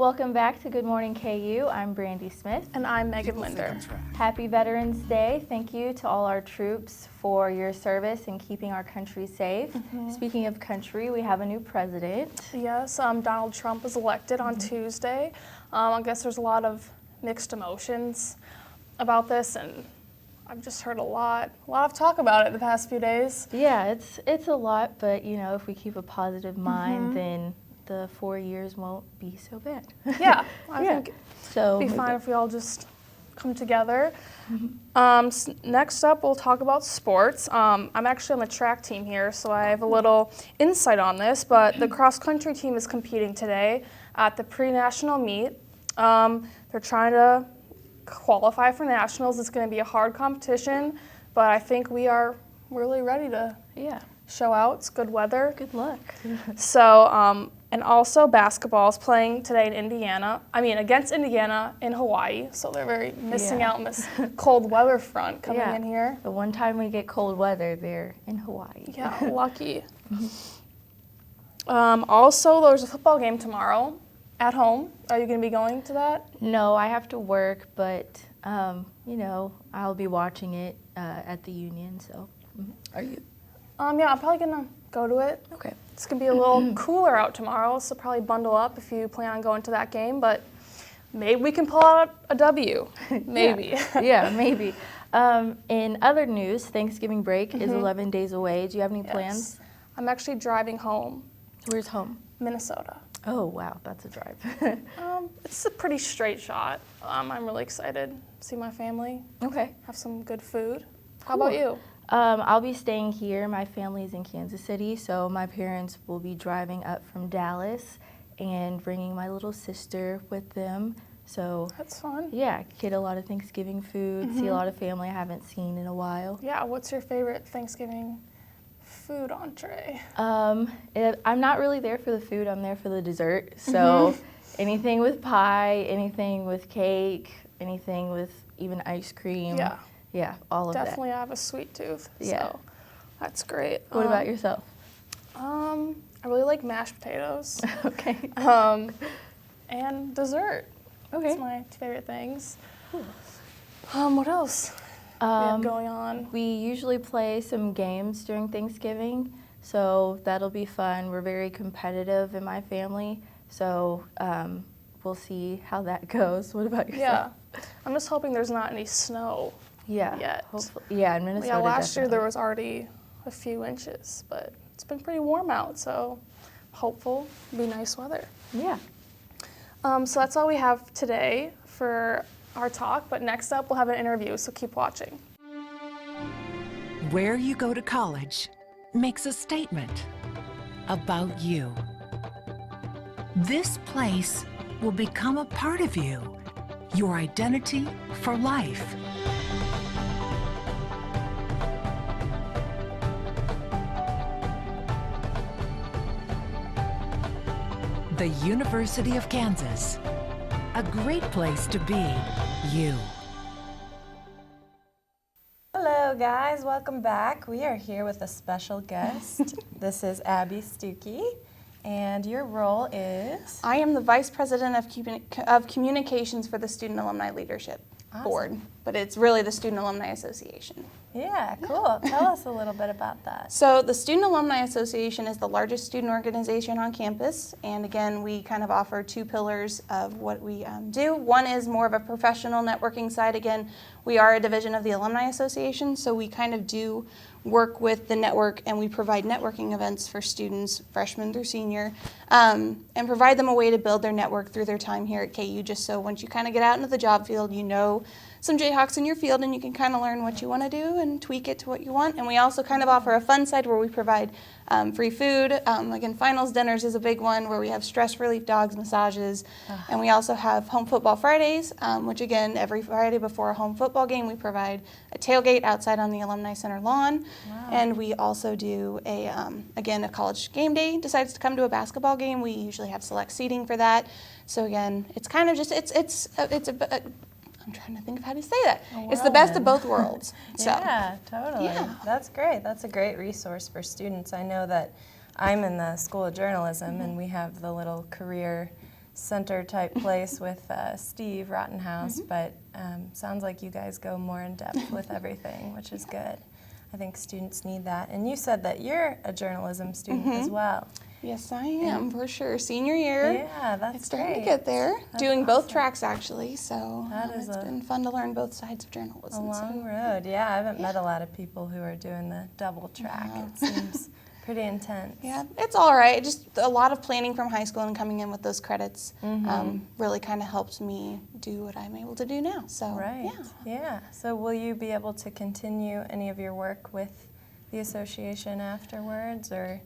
Welcome back to Good Morning KU. I'm Brandy Smith. And I'm Megan Linder. Happy Veterans Day. Thank you to all our troops for your service and keeping our country safe. Speaking of country, we have a new president. Yes, Donald Trump was elected on Tuesday. I guess there's a lot of mixed emotions about this, and I've just heard a lot of talk about it the past few days. Yeah, it's a lot, but you know, if we keep a positive mind, then the 4 years won't be so bad. Yeah, I think it'll be fine if we all just come together. Next up, we'll talk about sports. I'm actually on the track team here, so I have a little insight on this, but the cross-country team is competing today at the pre-national meet. They're trying to qualify for nationals. It's going to be a hard competition, but I think we are really ready to show out. It's good weather. Good luck. So, and also basketball is playing today in against Indiana in Hawaii. So they're very missing out on this cold weather front coming in here. The one time we get cold weather, they're in Hawaii. Yeah, lucky. Also, there's a football game tomorrow at home. Are you going to be going to that? No, I have to work, but you know, I'll be watching it at the Union. So, are you? Yeah, I'm probably gonna go to it. Okay. It's gonna be a little cooler out tomorrow, so probably bundle up if you plan on going to that game. But maybe we can pull out a W. Maybe. Yeah, maybe. In other news, Thanksgiving break is 11 days away. Do you have any plans? I'm actually driving home. Where's home? Minnesota. Oh wow, that's a drive. It's a pretty straight shot. I'm really excited to see my family. Okay. Have some good food. How about you? I'll be staying here. My family's in Kansas City, so my parents will be driving up from Dallas and bringing my little sister with them. So that's fun. Yeah, get a lot of Thanksgiving food, see a lot of family I haven't seen in a while. Yeah, what's your favorite Thanksgiving food entree? I'm not really there for the food, I'm there for the dessert. So anything with pie, anything with cake, anything with even ice cream. Yeah, all of that. Definitely have a sweet tooth, so that's great. What about yourself? I really like mashed potatoes. Okay. And dessert. Okay. That's my favorite things. What else we have going on? We usually play some games during Thanksgiving, so that'll be fun. We're very competitive in my family, so we'll see how that goes. What about yourself? Yeah, I'm just hoping there's not any snow. Yet. Hopefully. Yeah, in Minnesota. Yeah, last year there was already a few inches, but it's been pretty warm out, so hopeful it'll be nice weather. Yeah. So that's all we have today for our talk, but next up we'll have an interview, so keep watching. Where you go to college makes a statement about you. This place will become a part of you, your identity for life. The University of Kansas, a great place to be you. Hello guys, welcome back. We are here with a special guest. This is Abby Stuke, and your role is? I am the Vice President of Communications for the Student Alumni Leadership Board, but it's really the Student Alumni Association. Yeah, cool. Tell us a little bit about that. So the Student Alumni Association is the largest student organization on campus, and again, we kind of offer two pillars of what we do. One is more of a professional networking side. Again, we are a division of the Alumni Association, so we kind of do work with the network, and we provide networking events for students, freshmen through senior, and provide them a way to build their network through their time here at KU, just so once you kind of get out into the job field, you know some Jayhawks in your field, and you can kind of learn what you want to do and tweak it to what you want. And we also kind of offer a fun side where we provide free food. Again, finals dinners is a big one where we have stress relief dogs, massages, and we also have home football Fridays, which again, every Friday before a home football game, we provide a tailgate outside on the Alumni Center lawn. Wow. And we also do again, a college game day decides to come to a basketball game. We usually have select seating for that. So again, it's kind of just, I'm trying to think of how to say that. It's the best of both worlds. So. Yeah, totally. Yeah. That's great. That's a great resource for students. I know that I'm in the School of Journalism, and we have the little career center type place with Steve Rottenhouse, but sounds like you guys go more in depth with everything, which is good. I think students need that. And you said that you're a journalism student as well. Yes, I am, for sure. Senior year. Yeah, that's It's starting great. to get there. That's Doing both awesome. tracks, actually, so Is it's been fun to learn both sides of journalism. A long road. Yeah, I haven't met a lot of people who are doing the double track. It seems pretty intense. Yeah, it's all right. Just a lot of planning from high school and coming in with those credits really kind of helped me do what I'm able to do now. So, Right. Yeah. So will you be able to continue any of your work with the association afterwards, or?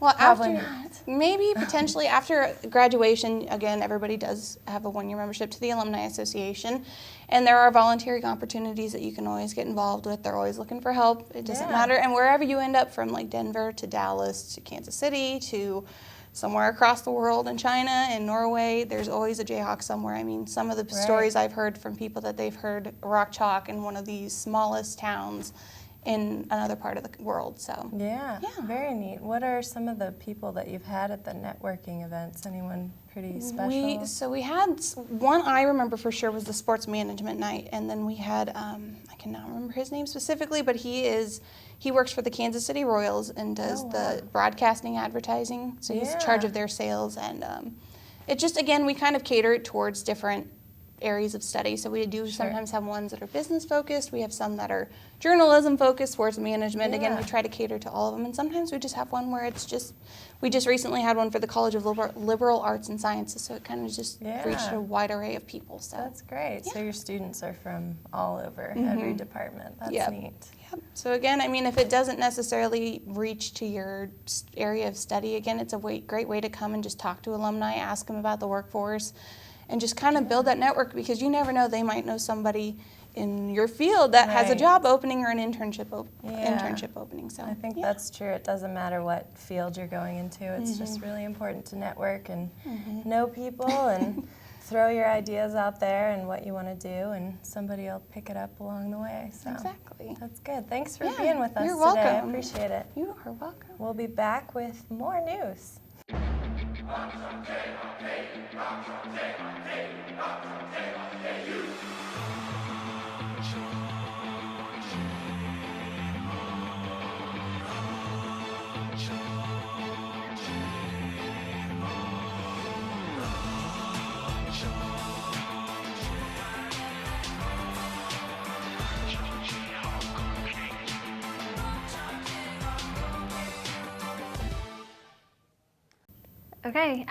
Well, Probably after, maybe potentially after graduation, again, everybody does have a one-year membership to the Alumni Association, and there are volunteering opportunities that you can always get involved with. They're always looking for help. It doesn't matter, and wherever you end up, from like Denver to Dallas to Kansas City to somewhere across the world in China and Norway, there's always a Jayhawk somewhere. I mean, some of the stories I've heard from people that they've heard Rock Chalk in one of these smallest towns in another part of the world, so. Yeah, very neat. What are some of the people that you've had at the networking events? Anyone pretty special? So we had one I remember for sure was the sports management night, and then we had, I cannot remember his name specifically, but he works for the Kansas City Royals and does the broadcasting advertising, so he's in charge of their sales, and it just, again, we kind of cater it towards different areas of study. So we do sometimes have ones that are business focused, we have some that are journalism focused, sports management. Again, we try to cater to all of them, and sometimes we just have one where it's just, we just recently had one for the College of Liberal Arts and Sciences, so it kind of just reached a wide array of people. So That's great. So your students are from all over, every department. That's neat. Yep. So again, I mean, if it doesn't necessarily reach to your area of study, again, it's a great way to come and just talk to alumni, ask them about the workforce, and just kind of build that network, because you never know, they might know somebody in your field that has a job opening or an internship opening. So I think that's true. It doesn't matter what field you're going into. It's just really important to network and know people and throw your ideas out there and what you want to do, and somebody will pick it up along the way. So exactly. That's good. Thanks for being with us You're today. I welcome. appreciate it. You are welcome. We'll be back with more news. Okay,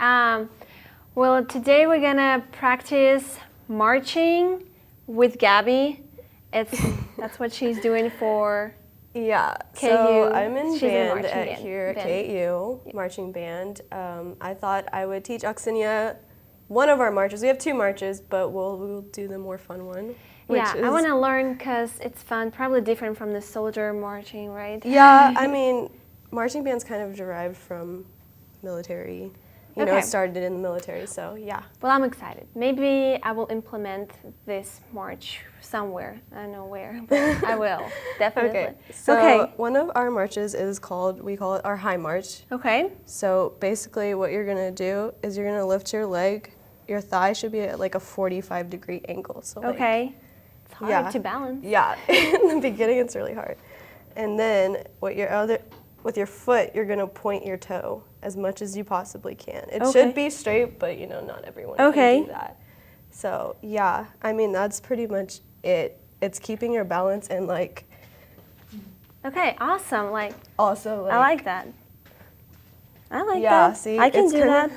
well, today we're gonna practice marching with Gabby. That's what she's doing for Yeah, KU. so I'm in She's in band marching at band. here at KU, marching band. I thought I would teach Auxinia one of our marches. We have two marches, but we'll do the more fun one. Yeah, I want to learn because it's fun, probably different from the soldier marching, right? Yeah, I mean, marching band's kind of derived from military. You know, Okay. it started in the military, so yeah. Well, I'm excited. Maybe I will implement this march somewhere. I don't know where, but I will, definitely. Okay, so Okay. one of our marches is we call it our high march. Okay. So basically what you're gonna do is you're gonna lift your leg. Your thigh should be at like a 45-degree angle. So like, Okay. It's hard yeah. to balance. Yeah, in the beginning it's really hard. And then with your foot, you're gonna point your toe as much as you possibly can. It should be straight, but you know, not everyone can do that. So yeah, I mean, that's pretty much it. It's keeping your balance and like. Okay, awesome. Like, Also like. I like that. I like Yeah, that. see, I can it's do kinda-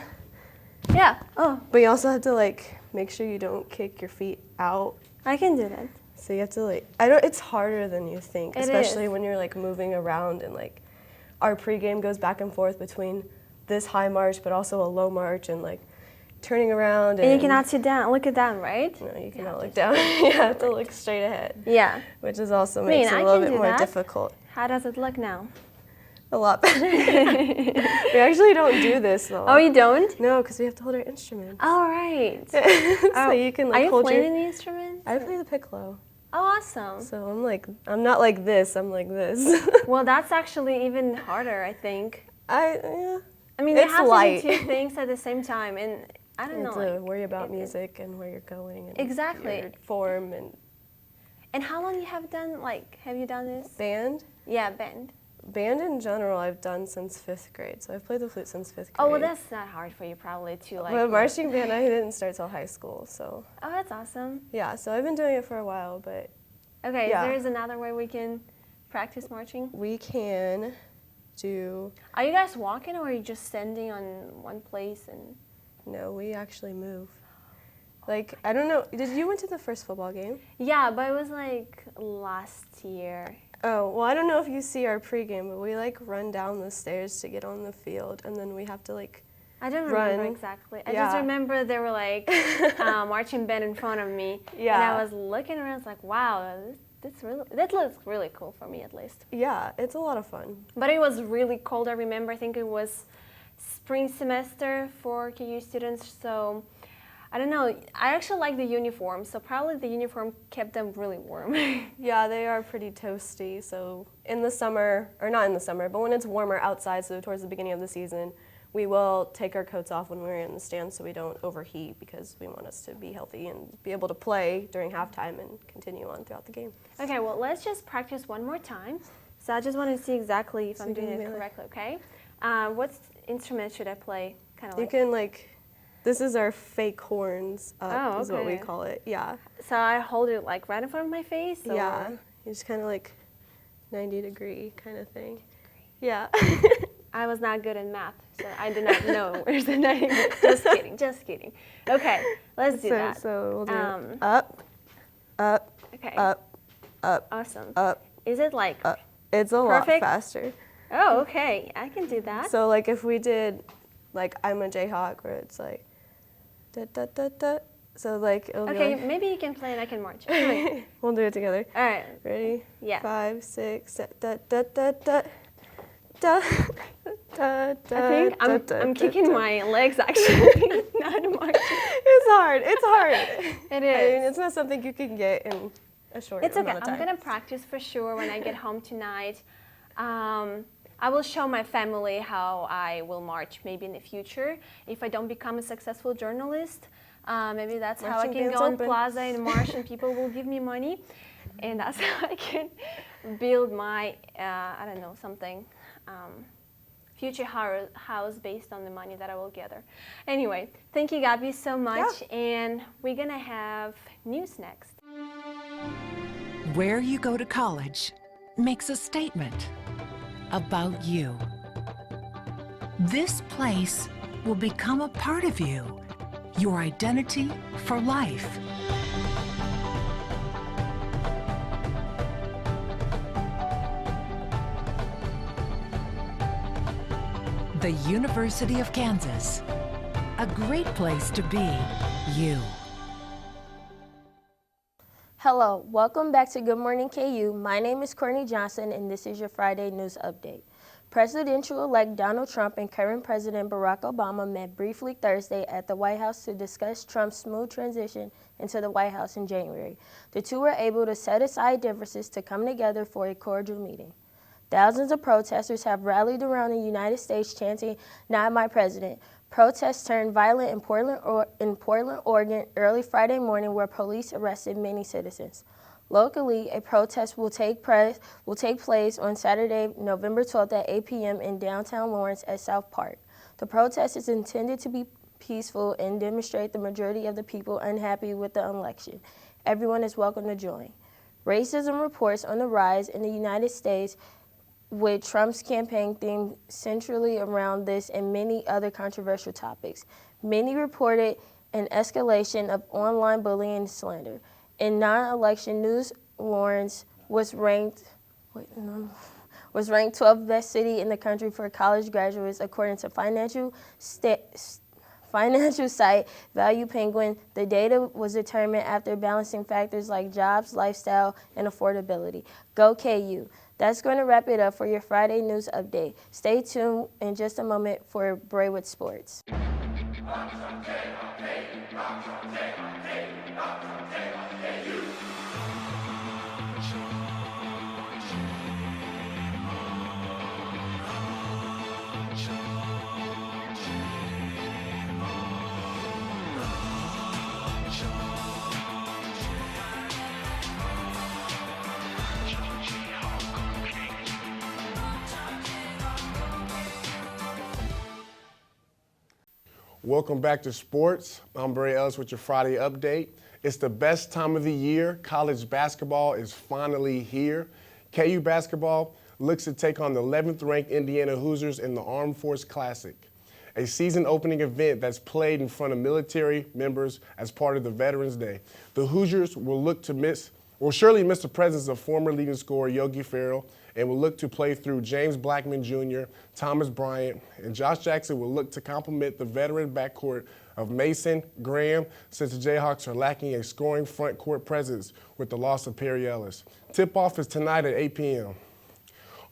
that. Yeah. Oh, But you also have to like make sure you don't kick your feet out. I can do that. So you have to like, it's harder than you think, It especially is. when you're like moving around and like our pregame goes back and forth between this high march but also a low march and like turning around. And you cannot sit down, look it down, right? No, you cannot look down. You have to look straight ahead, Yeah. which is also I mean, makes it I a little can bit do more that. difficult. How does it look now? A lot better. We actually don't do this though. Oh, you don't? No, because we have to hold our instrument. All right. So you can like Are you hold playing your. any instruments? I play the piccolo. Oh, awesome. So I'm not like this. I'm like this. Well, that's actually even harder, I think. Yeah. I mean, you It's have light. to do two things at the same time, and I don't know. To worry about music and where you're going and Exactly. your form and. And how long have you done this? Band? Yeah, band. Band in general, I've done since 5th grade. So I've played the flute since 5th grade. Oh, well, that's not hard for you probably to But marching band, I didn't start till high school, so. Oh, that's awesome. Yeah, so I've been doing it for a while, but. Okay, yeah. there is another way we can practice marching? We can do. Are you guys walking or are you just standing on one place and? No, we actually move. Like, I don't know, you went to the first football game? Yeah, but it was like last year. Oh, well, I don't know if you see our pregame, but we like run down the stairs to get on the field, and then we have to like I don't run. remember exactly. I Yeah. just remember there were like marching band in front of me. Yeah. And I was looking around, I was like, wow, that looks really cool for me at least. Yeah, it's a lot of fun. But it was really cold, I remember. I think it was spring semester for KU students, so I don't know. I actually like the uniform, so probably the uniform kept them really warm. Yeah, they are pretty toasty, so in the summer, or not in the summer, but when it's warmer outside, so towards the beginning of the season, we will take our coats off when we're in the stands so we don't overheat because we want us to be healthy and be able to play during halftime and continue on throughout the game. Okay, well, let's just practice one more time. So I just want to see exactly if I'm doing it correctly, okay? What instrument should I play? Kind of You like. can this is our fake horns up, Oh, is what we okay. call it. Yeah. So I hold it like right in front of my face? Or? Yeah. You just kind of like 90-degree kind of thing. Yeah. I was not good in math, so I did not know where's the 90. Just kidding. Okay, let's do that. So we'll do up, up, Okay. up, up, Awesome. up. Is it like? Up. It's a Perfect? lot faster. Oh, okay. I can do that. So like if we did like I'm a Jayhawk where it's like da da da da. So like it'll Okay, be like, maybe you can play and I can march. Wait. we'll do it together. All right. Ready? Yeah. 5, 6, da da da da da da da. I think I'm kicking my legs actually, not marching. It's hard. It's hard. It I mean, is. it's not something you can get in a short It's okay. amount of time. I'm gonna practice for sure when I get home tonight. I will show my family how I will march maybe in the future. If I don't become a successful journalist, maybe that's how I Marching can band's go on open. Plaza and march and people will give me money. And that's how I can build my, I don't know, something, future house based on the money that I will gather. Anyway, thank you, Gabby, so much. Yeah. And we're gonna have news next. Where you go to college makes a statement about you. This place will become a part of you, your identity for life. The University of Kansas, a great place to be you. Hello, welcome back to Good Morning KU. My name is Courtney Johnson, and this is your Friday news update. Presidential-elect Donald Trump and current President Barack Obama met briefly Thursday at the White House to discuss Trump's smooth transition into the White House in January. The two were able to set aside differences to come together for a cordial meeting. Thousands of protesters have rallied around the United States chanting, "Not my president." Protests turned violent in Portland, Oregon early Friday morning where police arrested many citizens. Locally, a protest will take place on Saturday, November 12th at 8 p.m. in downtown Lawrence at South Park. The protest is intended to be peaceful and demonstrate the majority of the people unhappy with the election. Everyone is welcome to join. Racism reports on the rise in the United States, with Trump's campaign themed centrally around this and many other controversial topics. Many reported an escalation of online bullying and slander. In non-election news, Lawrence was ranked 12th best city in the country for college graduates, according to financial site Value Penguin. The data was determined after balancing factors like jobs, lifestyle, and affordability. Go KU. That's going to wrap it up for your Friday news update. Stay tuned in just a moment for Braidwood Sports. Welcome back to sports. I'm Bray Ellis with your Friday update. It's the best time of the year. College basketball is finally here. KU basketball looks to take on the 11th ranked Indiana Hoosiers in the Armed Force Classic, a season opening event that's played in front of military members as part of the Veterans Day. The Hoosiers will surely miss the presence of former leading scorer Yogi Ferrell, and will look to play through James Blackman Jr., Thomas Bryant, and Josh Jackson will look to complement the veteran backcourt of Mason, Graham, since the Jayhawks are lacking a scoring front court presence with the loss of Perry Ellis. Tip-off is tonight at 8 p.m.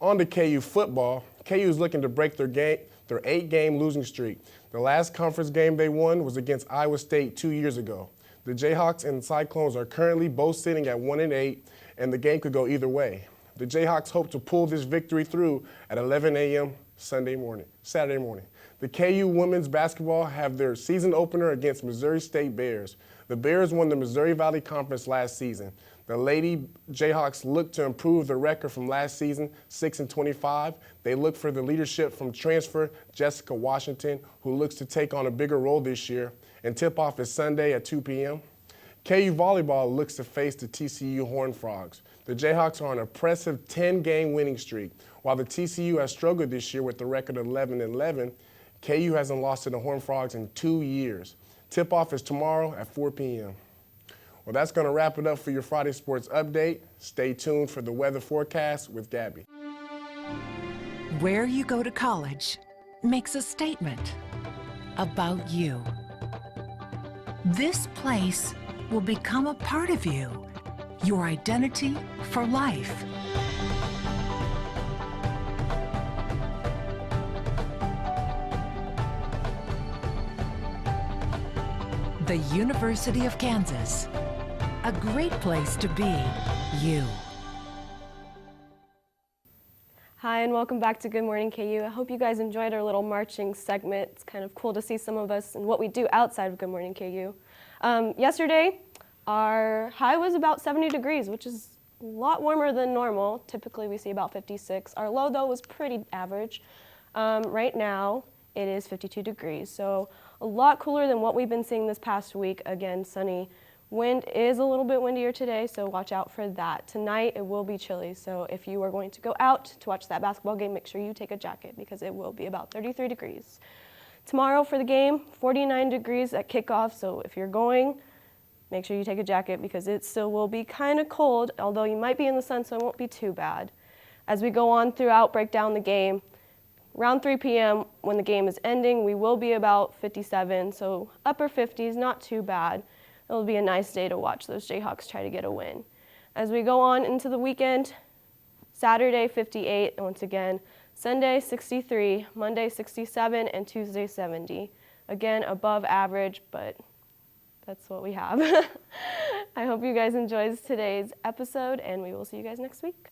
On to KU football. KU is looking to break their 8-game losing streak. The last conference game they won was against Iowa State 2 years ago. The Jayhawks and Cyclones are currently both sitting at 1-8, and the game could go either way. The Jayhawks hope to pull this victory through at 11 a.m. Saturday morning. The KU women's basketball have their season opener against Missouri State Bears. The Bears won the Missouri Valley Conference last season. The Lady Jayhawks look to improve their record from last season, 6-25. They look for the leadership from transfer Jessica Washington, who looks to take on a bigger role this year. And tip-off is Sunday at 2 p.m. KU volleyball looks to face the TCU Horned Frogs. The Jayhawks are on an impressive 10-game winning streak. While the TCU has struggled this year with the record of 11-11, KU hasn't lost to the Horned Frogs in 2 years. Tip-off is tomorrow at 4 p.m. Well, that's going to wrap it up for your Friday Sports Update. Stay tuned for the weather forecast with Gabby. Where you go to college makes a statement about you. This place will become a part of you, your identity for life. The University of Kansas, a great place to be you. Hi, and welcome back to Good Morning KU. I hope you guys enjoyed our little marching segment. It's kind of cool to see some of us and what we do outside of Good Morning KU. Yesterday, our high was about 70 degrees, which is a lot warmer than normal. Typically, we see about 56. Our low, though, was pretty average. Right now, it is 52 degrees, so a lot cooler than what we've been seeing this past week. Again, sunny. Wind is a little bit windier today, so watch out for that. Tonight, it will be chilly, so if you are going to go out to watch that basketball game, make sure you take a jacket because it will be about 33 degrees. Tomorrow for the game, 49 degrees at kickoff, so if you're going, make sure you take a jacket because it still will be kind of cold, although you might be in the sun, so it won't be too bad. As we go on throughout, break down the game, around 3 p.m. when the game is ending, we will be about 57, so upper 50s, not too bad. It'll be a nice day to watch those Jayhawks try to get a win. As we go on into the weekend, Saturday 58, and once again, Sunday 63, Monday 67, and Tuesday 70. Again, above average, but that's what we have. I hope you guys enjoyed today's episode, and we will see you guys next week.